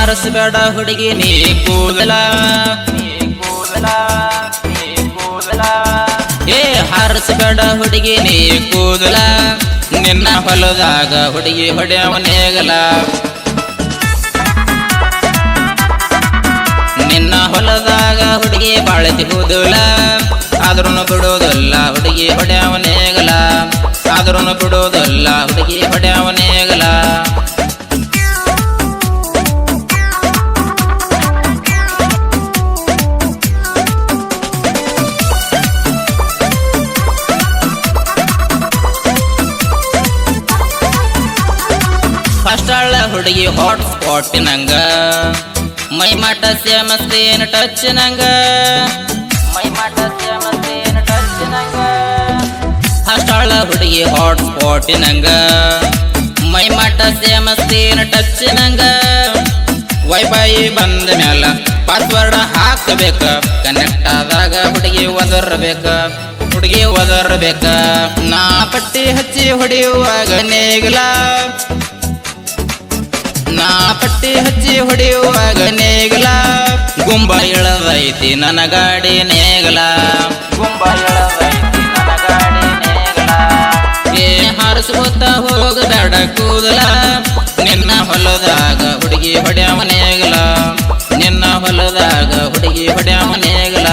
ಹಾರಿಸಬೇಡ ಹುಡುಗಿ ನೀ ಕೂದಲ ಏ ಹಾರಿಸಬೇಡ ಹುಡುಗಿ ನೀ ಕೂದಲ ನಿನ್ನ ಹೊಲದಾಗ ಹುಡುಗಿ ಹೊಡೆಯವನೇಗಲ ನಿನ್ನ ಹೊಲದಾಗ ಹುಡುಗಿ ಬಾಳತಿ ಕೂದಲ ಆದ್ರೂ ಬಿಡೋದಲ್ಲ ಹುಡುಗಿ ಹೊಡೆಯವನೇಗಲ ಆದ್ರೂ ಬಿಡೋದಲ್ಲ ಹುಡುಗಿ ಹೊಡೆಯವನೇಗಲ ಫಸ್ಟ್ ಆಳ ಹುಡುಗಿ ಹಾಟ್ ಸ್ಪಾಟ್ ನಂಗ ಮೈ ಮಾಟ ಸೇಮಸ್ತೇನ ಟಚ್ ನಂಗ ಫಸ್ಟ್ ಆಳ ಹುಡುಗಿ ಹಾಟ್ ಸ್ಪಾಟ್ ನಂಗ ಮೈ ಮಾಟ ಸೇಮಸ್ತೇನ ಟಚ್ ನಂಗ ವೈಫೈ ಬಂದ ಮ್ಯಾಲ ಪಾಸ್ವರ್ಡ್ ಹಾಕಬೇಕ ಕನೆಕ್ಟ್ ಆದಾಗ ಹುಡುಗಿ ಒದರ್ಬೇಕ ಹುಡುಗಿ ಒದರ್ಬೇಕ ನಾ ಪಟ್ಟಿ ಹಚ್ಚಿ ಹೊಡೆಯುವಾಗ ನೇಗಲ ನಾ ಪಟ್ಟಿ ಹಚ್ಚಿ ಹೊಡೆಯುವಾಗ ನೇಗಲ ಗುಂಬ ಇಳದೈತಿ ನನ್ನ ಗಾಡಿ ನೇಗಲ ಗುಂಬ ಇಳದೈತಿ ನನ್ನ ಗಾಡಿ ನೇಗಲ ಏ ಹಾರಿಸ್ಕೋತ ಹೋಗಬೇಡ ಕೂದಲ ನಿನ್ನ ಹೊಲದಾಗ ಹುಡುಗಿ ಹೊಡೆಯವನೇಗಲ ನಿನ್ನ ಹೊಲದಾಗ ಹುಡುಗಿ ಹೊಡೆಯವನೇಗಲ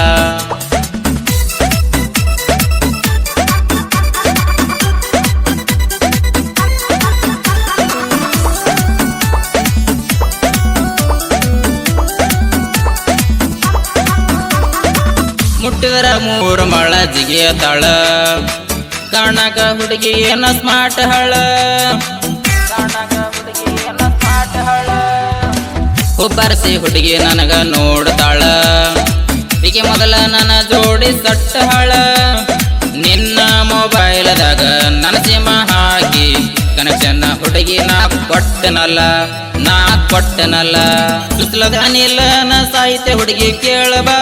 ಮುಟ್ಟಿದರ ಮೂರು ಮಳ ಜಿಗಿಯ ತಾಳ ಕಾಣಕ ಹುಡುಗಿ ಏನ ಸ್ಮಾರ್ಟ್ ಹಳ ಹುಬ್ಬರ್ಸಿ ಹುಡುಗಿ ನನಗ ನೋಡ್ತಾಳ ಈಕೆ ಮೊದಲ ನನ್ನ ಜೋಡಿ ಸಟ್ಟ ಹಳ ನಿನ್ನ ಮೊಬೈಲ್ದಾಗ ನನ್ನ ಸಿಮ ಹಾಕಿ ಕನೆಕ್ಷನ್ ಹುಡುಗಿ ನಾ ಕೊಟ್ಟನಲ್ಲ ಸುಸ್ಲದ ಅನಿಲ ನ ಸಾಹಿತ್ಯ ಹುಡುಗಿ ಕೇಳಬಾ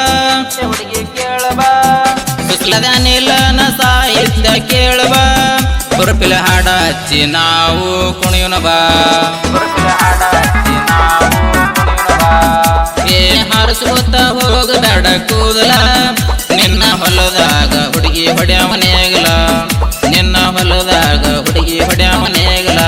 ಸುಸ್ಲದ ಅನಿಲ ನ ಸಾಹಿತ್ಯ ಕೇಳಬಾ ಹುರುಪಿಲ ಹಾಡ ಹಚ್ಚಿ ನಾವು ಕುಣಿಯೋಣ ಬಾ ಏ ಹಾರಿಸ್ಕೋತ ಹೋಗಬೇಡ ಕೂದಲ ನಿನ್ನ ಹೊಲದಾಗ ಹುಡುಗಿ ಹೊಡೆಯವನೇಗಲ ನಿನ್ನ ಹೊಲದಾಗ ಹುಡುಗಿ ಹೊಡೆಯವನೇಗಲ